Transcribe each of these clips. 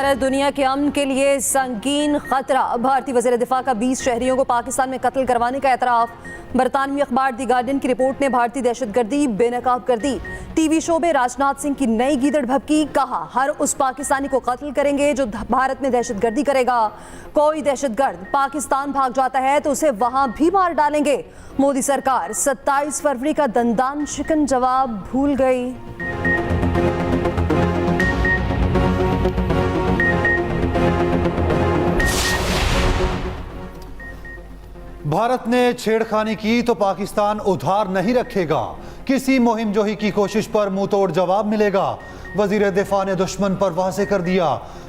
भारत दुनिया के अमन के लिए संगीन खतरा। भारतीय वज़ीर दिफा का 20 शहरियों को पाकिस्तान में कत्ल करवाने का एतराफ़। बरतानवी अखबार दी गार्डियन की रिपोर्ट ने भारतीय दहशतगर्दी बेनकाब कर दी। टीवी शो में राजनाथ सिंह की नई गीदड़ भभकी, कहा हर उस पाकिस्तानी को कत्ल करेंगे जो भारत में दहशतगर्दी करेगा। कोई दहशतगर्द पाकिस्तान भाग जाता है तो उसे वहां भी मार डालेंगे। मोदी सरकार 27 फरवरी का दंदान शिकन जवाब भूल गई। भारत ने छेड़खानी की तो पाकिस्तान उधार नहीं रखेगा। किसी मुहिम जोही की कोशिश पर मुंह तोड़ जवाब मिलेगा। वजीर दिफा ने दुश्मन पर वाज़ेह कर दिया।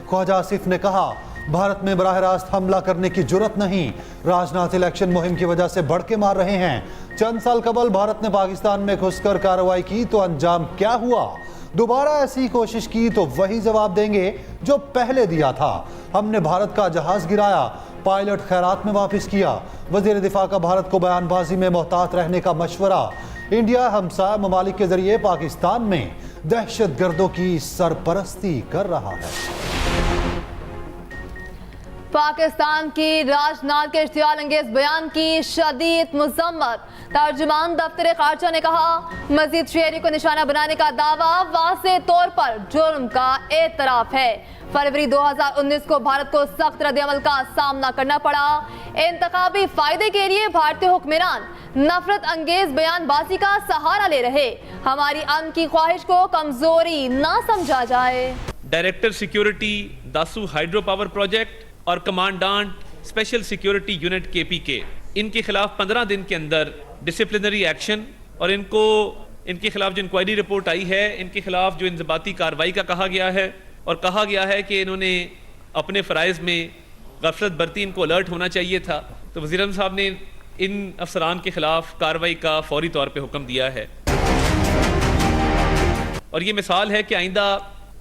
ख्वाजा आसिफ ने कहा भारत में बराह रास्त हमला करने की जुर्रत नहीं। राजनाथ इलेक्शन मुहिम की वजह से भड़के मार रहे हैं। चंद साल कबल भारत ने पाकिस्तान में घुसकर कार्रवाई की तो अंजाम क्या हुआ। दोबारा ऐसी कोशिश की तो वही जवाब देंगे जो पहले दिया था। हमने भारत का जहाज गिराया, पायलट खैरात में वापस किया। वजीर दिफा का भारत को बयानबाजी में मोहतात रहने का मशवरा। इंडिया हमसाया ममालिक के जरिए पाकिस्तान में दहशतगर्दों की सरपरस्ती कर रहा है। पाकिस्तान की राजनाथ के इश्तियाल अंगेज बयान की शदीद मजम्मत। तर्जुमान दफ्तर खारजा ने कहा मजीद शहरी को निशाना बनाने का दावा वाज़ेह तौर पर जुर्म का एतराफ है। फरवरी 2019 को भारत को सख्त रद्द-ए-अमल का सामना करना पड़ा। इंतखाबी फायदे के लिए भारतीय हुक्मरान नफरत अंगेज बयानबाजी का सहारा ले रहे। हमारी अमन की ख्वाहिश को कमजोरी ना समझा जाए। Director security Dasu hydro power project और commandant special security unit KPK, इनके खिलाफ 15 दिन के अंदर डिसिप्लिनरी एक्शन और इनके खिलाफ जो इंक्वायरी रिपोर्ट आई है, इनके खिलाफ जो इंजबाती कार्रवाई का कहा गया है और कहा गया है कि इन्होंने अपने फ़राइज़ में गफलत बरती, इनको अलर्ट होना चाहिए था। तो वज़ीर आज़म साहब ने इन अफसरान के खिलाफ कार्रवाई का फौरी तौर पर हुक्म दिया है। और ये मिसाल है कि आइंदा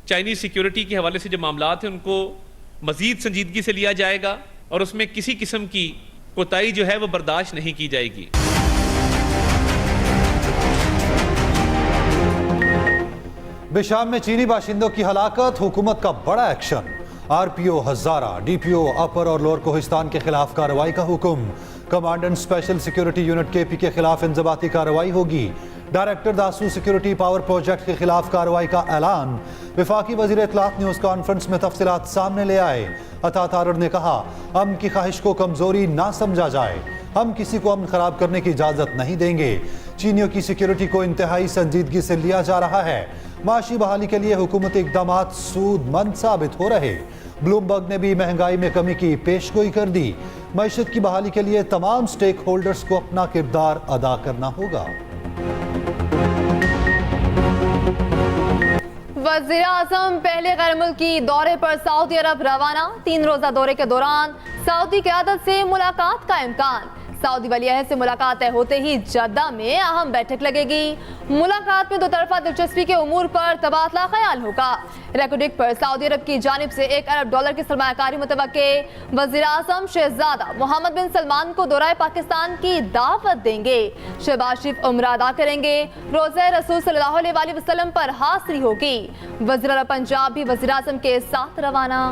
चाइनीज़ सिक्योरिटी के हवाले से जो मामलात हैं उनको मजीद संजीदगी से लिया जाएगा और उसमें किसी किस्म की कोताही जो है वो बर्दाश्त नहीं की जाएगी। बेशाम में चीनी बाशिंदों की हलाकत, हुकूमत का बड़ा एक्शन। RPO हजारा, DPO अपर और लोअर कोहिस्तान के खिलाफ कार्रवाई का हुक्म। Commandant special security unit KP के खिलाफ इंजबाती कार्रवाई होगी। Director Dasu security power project के खिलाफ कार्रवाई का ऐलान। वफाकी वजीर इत्तलात न्यूज़ कॉन्फ्रेंस में तफसीलात सामने ले आए। अता तारड़ ने कहा अमन की ख्वाहिश को कमजोरी ना समझा जाए। हम किसी को अमन खराब करने की इजाजत नहीं देंगे। चीनियों की सिक्योरिटी को इंतहाई संजीदगी से लिया जा रहा है। माशी बहाली के लिए हुकूमती इकदामात सूदमंद साबित हो रहे। ब्लूमबर्ग ने भी महंगाई में कमी की पेशगोई कर दी। मईशत की बहाली के लिए तमाम स्टेक होल्डर्स को अपना किरदार अदा करना होगा। वज़ीर आज़म पहले गैर मुल्की दौरे पर सऊदी अरब रवाना। 3 रोज़ा दौरे के दौरान सऊदी क़यादत से मुलाकात का इम्कान। सऊदी वली-अहद से मुलाकात तय होते ही जद्दा में अहम बैठक लगेगी। मुलाकात में दो तरफा दिलचस्पी के उमूर पर तबादला ख्याल होगा। रेकोडिक पर सऊदी अरब की जानिब से $1 अरब की सरमायाकारी मुतवक्के। वज़ीर आज़म शहजादा मोहम्मद बिन सलमान को दौराए पाकिस्तान की दावत देंगे। शहबाज शरीफ उम्रा अदा करेंगे। रोज़े रसूल सल्लल्लाहु अलैहि वसल्लम पर हाज़िरी होगी। वज़ीर आला पंजाब भी वज़ीर आज़म के साथ रवाना।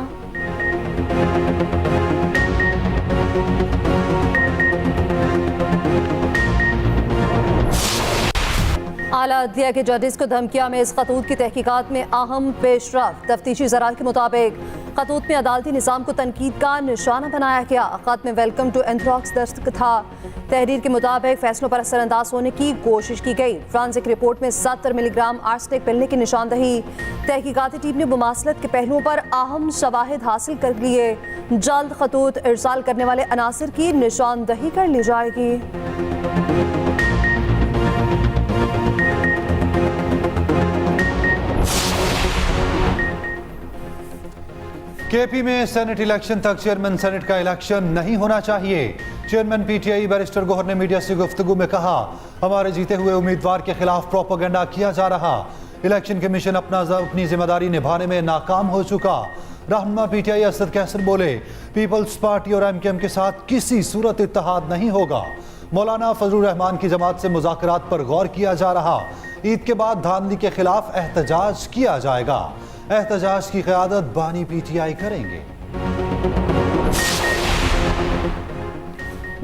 आला अदलिया के जजेस को धमकिया में इस खतूत की तहकीकात में अहम पेशरफ। तफ्तीशी ज़राए के मुताबिक खतूत में अदालती निज़ाम को तनकीद का निशाना बनाया गया। खत में वेलकम टू एंथ्रॉक्स दस्तखत था। तहरीर के मुताबिक फैसलों पर असरअंदाज होने की कोशिश की गई। फ्रांसिक रिपोर्ट में 70 मिलीग्राम आर्सेनिक मिलने की निशानदही। तहकीकाती टीम ने मुमासलत के पहलुओं पर अहम शवाहिद हासिल कर लिए। जल्द खतूत इरसाल करने वाले अनासर की निशानदही कर ली जाएगी। KP में सेनेट इलेक्शन तक चेयरमैन सेनेट का इलेक्शन नहीं होना चाहिए। चेयरमैन PTI बैरिस्टर गौहर ने मीडिया से गुफ्तगू में कहा हमारे जीते हुए उम्मीदवार के खिलाफ प्रोपेगेंडा किया जा रहा। इलेक्शन कमीशन अपनी जिम्मेदारी निभाने में नाकाम हो चुका। रहनुमा PTI असद कैसर बोले पीपल्स पार्टी और MKM के साथ किसी सूरत इत्तेहाद नहीं होगा। मौलाना फजलुर रहमान की जमात से मुज़ाकरात पर गौर किया जा रहा। ईद के बाद धांधली के खिलाफ एहतजाज किया जाएगा। एहतजाज की क़यादत बानी पीटीआई करेंगे।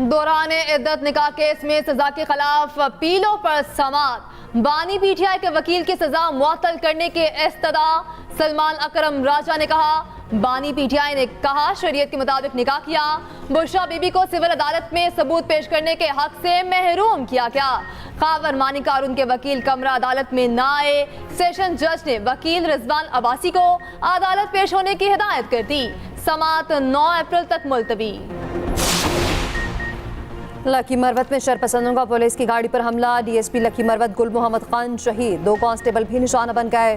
दौरान इद्दत निकाह केस में सजा के खिलाफ अपीलों पर समाअत। बानी पीटीआई के वकील की सजा मुअत्तल करने के इस्तदा। सलमान अकरम राजा ने कहा, बानी पीटीआई ने कहा शरीयत के मुताबिक निकाह किया, बुशरा बीबी को सिविल अदालत में सबूत पेश करने के हक से महरूम किया गया। खावर मानी कारून के वकील कमरा अदालत में न आए। सेशन जज ने वकील रिजवान अब्बासी को अदालत पेश होने की हिदायत कर दी। समाअत 9 अप्रैल तक मुलतवी। लकी मरवत में शरपसंदों का पुलिस की गाड़ी पर हमला। डीएसपी लकी मरवत गुल मोहम्मद खान शहीद, 2 कांस्टेबल भी निशाना बन गए।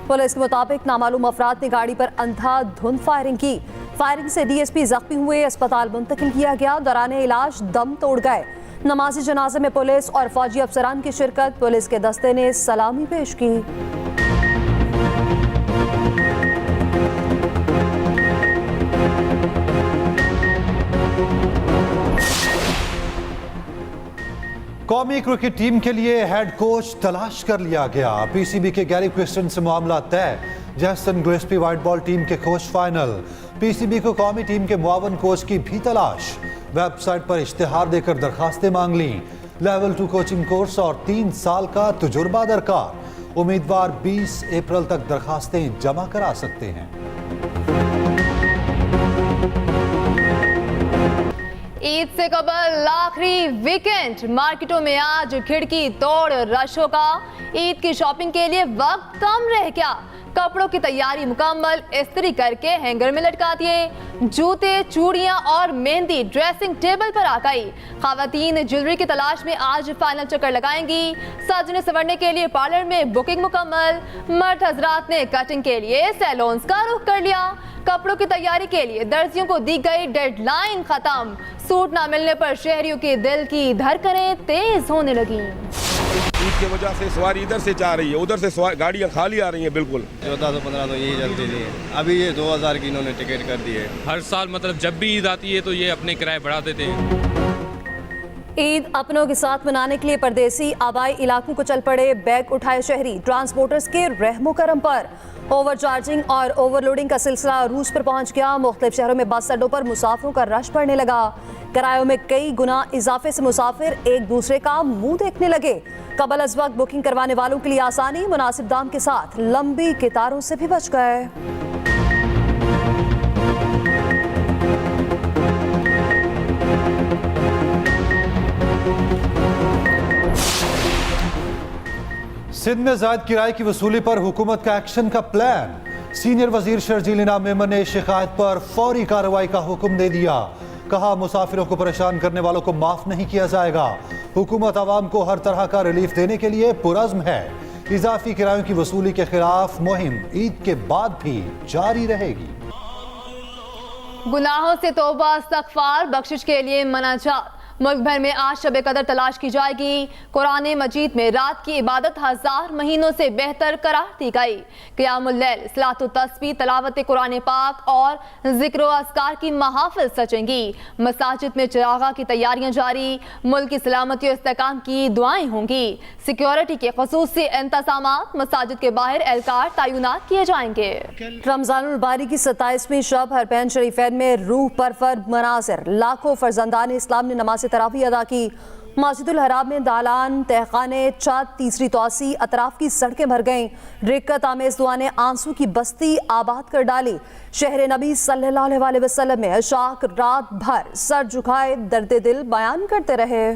पुलिस के मुताबिक नामालूम अफराद ने गाड़ी पर अंधाधुंध फायरिंग की। फायरिंग से डीएसपी जख्मी हुए, अस्पताल मुंतकिल किया गया। दौरान इलाज दम तोड़ गए। नमाजी जनाजे में पुलिस और फौजी अफसरान की शिरकत। पुलिस के दस्ते ने सलामी पेश की। कौमी क्रिकेट टीम के लिए हेड कोच तलाश कर लिया गया। पीसीबी के गैरी क्रिस्टन से मामला तय। जैसन गिलेस्पी व्हाइट बॉल टीम के कोच फाइनल। पीसीबी को कौमी टीम के मुआवन कोच की भी तलाश। वेबसाइट पर इश्तिहार देकर दरखास्तें मांग ली। लेवल 2 कोचिंग कोर्स और 3 साल का तजुर्बा दरकार। उम्मीदवार 20 अप्रैल तक दरखास्तें जमा करा सकते हैं। ईद से कबल आखिरी वीकेंड, मार्केटों में आज खिड़की तोड़ रश होगा। ईद की शॉपिंग के लिए वक्त कम रह गया। कपड़ों की तैयारी मुकम्मल, इस्त्री करके हैंगर में लटका दिए। जूते, चूड़ियां और मेहंदी ड्रेसिंग टेबल पर आ गई। खवातीन ज्वेलरी की तलाश में आज फाइनल चक्कर लगाएंगी। सजने संवरने के लिए पार्लर में बुकिंग मुकम्मल। मर्द हजरात ने कटिंग के लिए सैलून्स का रुख कर लिया। कपड़ों की तैयारी के लिए दर्जियों को दी गई डेडलाइन खत्म। सूट ना मिलने पर शहरियों के दिल की धड़कनें तेज होने लगी। ईद की वजह से सवारी इधर से जा रही है, उधर से गाड़ियाँ खाली आ रही हैं। बिल्कुल 1415 तो यही चलती थी, अभी ये 2000 की इन्होंने टिकट कर दी है। हर साल मतलब जब भी ईद आती है तो ये अपने किराए बढ़ा देते हैं। ईद अपनों के साथ मनाने के लिए परदेसी आबाई इलाकों को चल पड़े। बैग उठाए शहरी। ट्रांसपोर्टर्स के रहमो करम पर ओवरचार्जिंग और ओवरलोडिंग का सिलसिला अरूज पर पहुंच गया। मुख्तलिफ शहरों में बस अड्डों पर मुसाफिरों का रश पड़ने लगा। किरायों में कई गुना इजाफे से मुसाफिर एक दूसरे का मुंह देखने लगे। कबल अज वक्त बुकिंग करवाने वालों के लिए आसानी, मुनासिब दाम के साथ लंबी कतारों से भी बच गए। सिंध में जायद किराए की वसूली पर हुकूमत का एक्शन का प्लान। सीनियर वजीर शर्जील इनाम मेमन ने शिकायत पर फौरी कार्रवाई का हुक्म दे दिया। कहा मुसाफिरों को परेशान करने वालों को माफ नहीं किया जाएगा। हुकूमत आवाम को हर तरह का रिलीफ देने के लिए पुरज़्म है। इजाफी किरायों की वसूली के खिलाफ मुहिम ईद के बाद भी जारी रहेगी। गुनाहों से तौबा, इस्तग़फ़ार, बख्शिश के लिए मनाजात। मुल्क भर में आज शब कदर तलाश की जाएगी। कुरान मजीद में रात की इबादत 1000 महीनों से बेहतर करार दी गई। क़ियामुल लैल, सलातो तस्बीह, तलावत कुरान पाक और जिक्र व अस्कार की महाफिल सजेंगी। मसाजिद में चिरागा की तैयारियां जारी। मुल्क की सलामती और इस्तेहकाम की दुआएं होंगी। सिक्योरिटी के ख़ुसूसी इंतज़ामात। मसाजिद के बाहर एहलकार तैनात किए जाएंगे। रमज़ानुल बारी की 27वीं शब हरमैन शरीफैन में रूह परवर मनाज़िर। लाखों फर्जंदान इस्लाम ने नमाज तरावी अदा की। मस्जिदुल हराम में दालान, तहखाने, छत, तीसरी तौसी, अतराफ की सड़कें भर गईं। रिक्कत आमेज दुआ ने आंसू की बस्ती आबाद कर डाली। शहर नबी सल्लल्लाहु अलैहि वसल्लम में अशाक रात भर सर झुकाए दर्द दिल बयान करते रहे।